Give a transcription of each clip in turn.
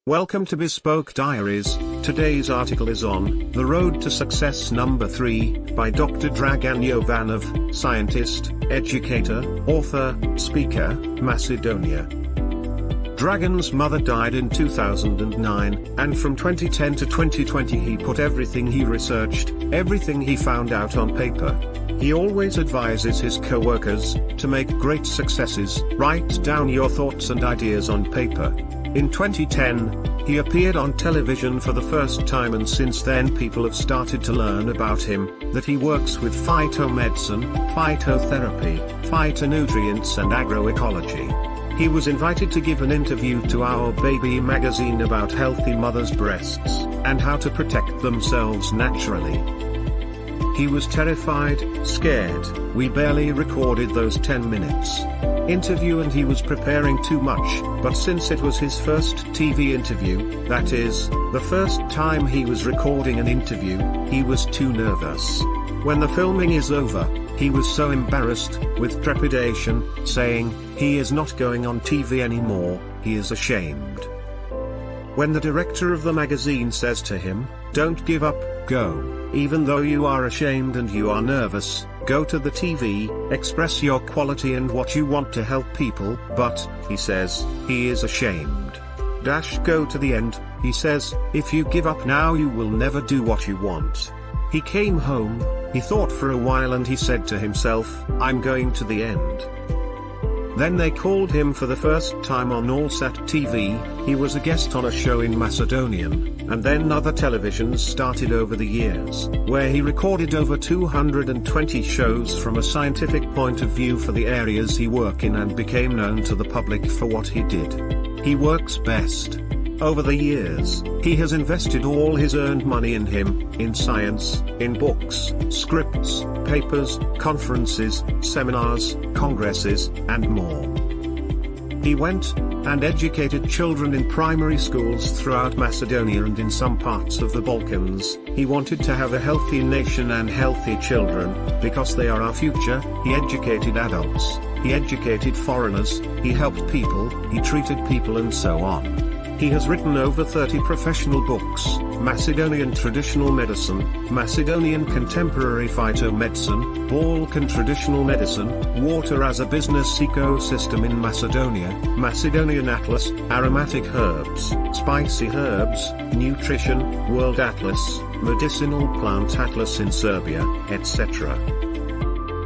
Welcome to Bespoke Diaries. Today's article is on The Road to Success Number 3 by Dr. Dragan Jovanov, scientist, educator, author, speaker, Macedonia. Dragan's mother died in 2009, and from 2010 to 2020 he put everything he researched, everything he found out on paper. He always advises his co-workers to make great successes. Write down your thoughts and ideas on paper. In 2010, he appeared on television for the first time, and since then people have started to learn about him, that he works with phytomedicine, phytotherapy, phytonutrients and agroecology. He was invited to give an interview to Our Baby magazine about healthy mothers' breasts, and how to protect themselves naturally. He was terrified, scared. We barely recorded those 10 minutes interview and he was preparing too much, but since it was his first TV interview, that is, the first time he was recording an interview, he was too nervous. When the filming is over, he was so embarrassed, with trepidation, saying, he is not going on TV anymore, he is ashamed. When the director of the magazine says to him, don't give up, go. Even though you are ashamed and you are nervous, go to the TV, express your quality and what you want to help people, but, he says, he is ashamed. Go to the end, he says, if you give up now you will never do what you want. He came home, he thought for a while and he said to himself, I'm going to the end. Then they called him for the first time on Allsat TV, he was a guest on a show in Macedonian, and then other televisions started over the years, where he recorded over 220 shows from a scientific point of view for the areas he worked in, and became known to the public for what he did. He works best. Over the years, he has invested all his earned money in him, in science, in books, scripts, papers, conferences, seminars, congresses, and more. He went and educated children in primary schools throughout Macedonia and in some parts of the Balkans. He wanted to have a healthy nation and healthy children, because they are our future. He educated adults, he educated foreigners, he helped people, he treated people, and so on. He has written over 30 professional books: Macedonian Traditional Medicine, Macedonian Contemporary Phytomedicine, Balkan Traditional Medicine, Water as a Business Ecosystem in Macedonia, Macedonian Atlas, Aromatic Herbs, Spicy Herbs, Nutrition, World Atlas, Medicinal Plant Atlas in Serbia, etc.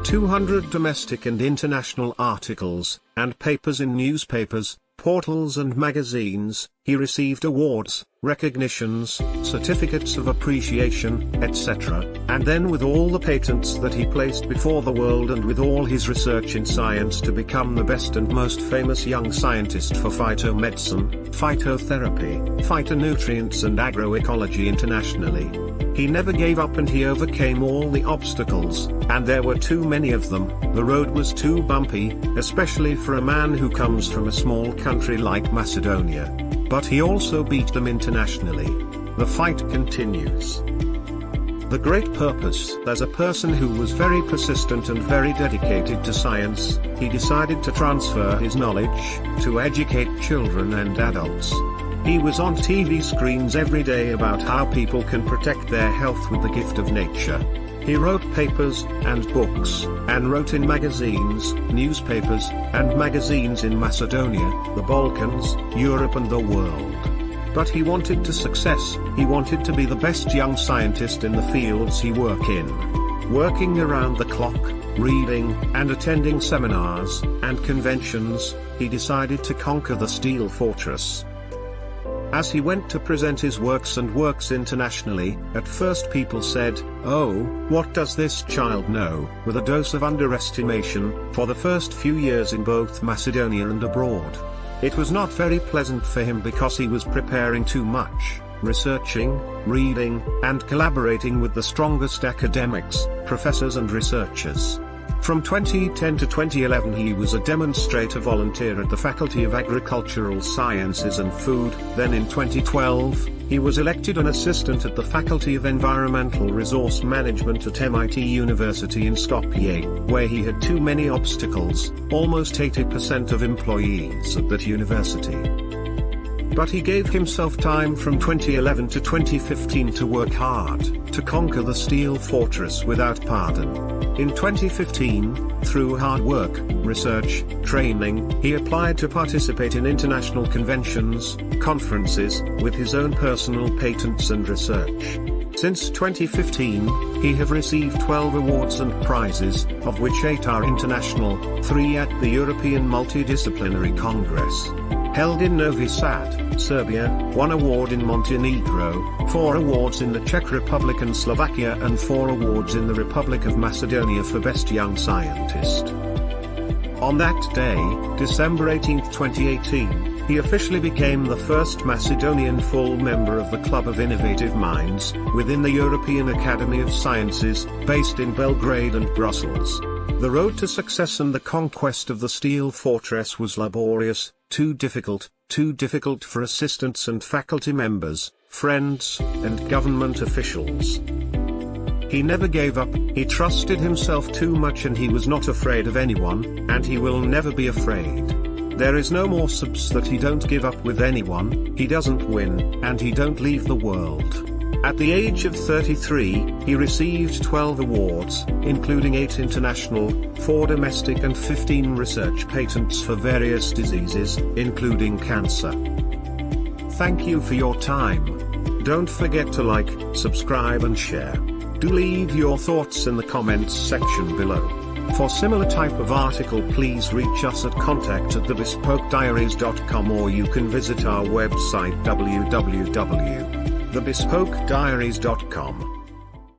200 domestic and international articles, and papers in newspapers, portals and magazines. He received awards, recognitions, certificates of appreciation, etc. And then with all the patents that he placed before the world, and with all his research in science, to become the best and most famous young scientist for phytomedicine, phytotherapy, phytonutrients and agroecology internationally. He never gave up and he overcame all the obstacles, and there were too many of them. The road was too bumpy, especially for a man who comes from a small country like Macedonia. But he also beat them internationally. The fight continues. The great purpose. As a person who was very persistent and very dedicated to science, he decided to transfer his knowledge, to educate children and adults. He was on TV screens every day about how people can protect their health with the gift of nature. He wrote papers and books, and wrote in magazines, newspapers, and magazines in Macedonia, the Balkans, Europe and the world. But he wanted to success. He wanted to be the best young scientist in the fields he worked in. Working around the clock, reading, and attending seminars, and conventions, he decided to conquer the steel fortress. As he went to present his works and works internationally, at first people said, oh, what does this child know, with a dose of underestimation, for the first few years in both Macedonia and abroad. It was not very pleasant for him because he was preparing too much, researching, reading, and collaborating with the strongest academics, professors and researchers. From 2010 to 2011 he was a demonstrator volunteer at the Faculty of Agricultural Sciences and Food. Then in 2012, he was elected an assistant at the Faculty of Environmental Resource Management at MIT University in Skopje, where he had too many obstacles, almost 80% of employees at that university. But he gave himself time from 2011 to 2015 to work hard, to conquer the steel fortress without pardon. In 2015, through hard work, research, training, he applied to participate in international conventions, conferences, with his own personal patents and research. Since 2015, he have received 12 awards and prizes, of which 8 are international, 3 at the European Multidisciplinary Congress, held in Novi Sad, Serbia, 1 award in Montenegro, 4 awards in the Czech Republic and Slovakia, and 4 awards in the Republic of Macedonia for Best Young Scientist. On that day, December 18, 2018, he officially became the first Macedonian full member of the Club of Innovative Minds, within the European Academy of Sciences, based in Belgrade and Brussels. The road to success and the conquest of the steel fortress was laborious, too difficult for assistants and faculty members, friends, and government officials. He never gave up, he trusted himself too much, and he was not afraid of anyone, and he will never be afraid. There is no more subs that he don't give up with anyone, he doesn't win, and he don't leave the world. At the age of 33, he received 12 awards, including 8 international, 4 domestic and 15 research patents for various diseases, including cancer. Thank you for your time. Don't forget to like, subscribe and share. Do leave your thoughts in the comments section below. For similar type of article, please reach us at contact@thebespokediaries.com, or you can visit our website www.thebespokediaries.com.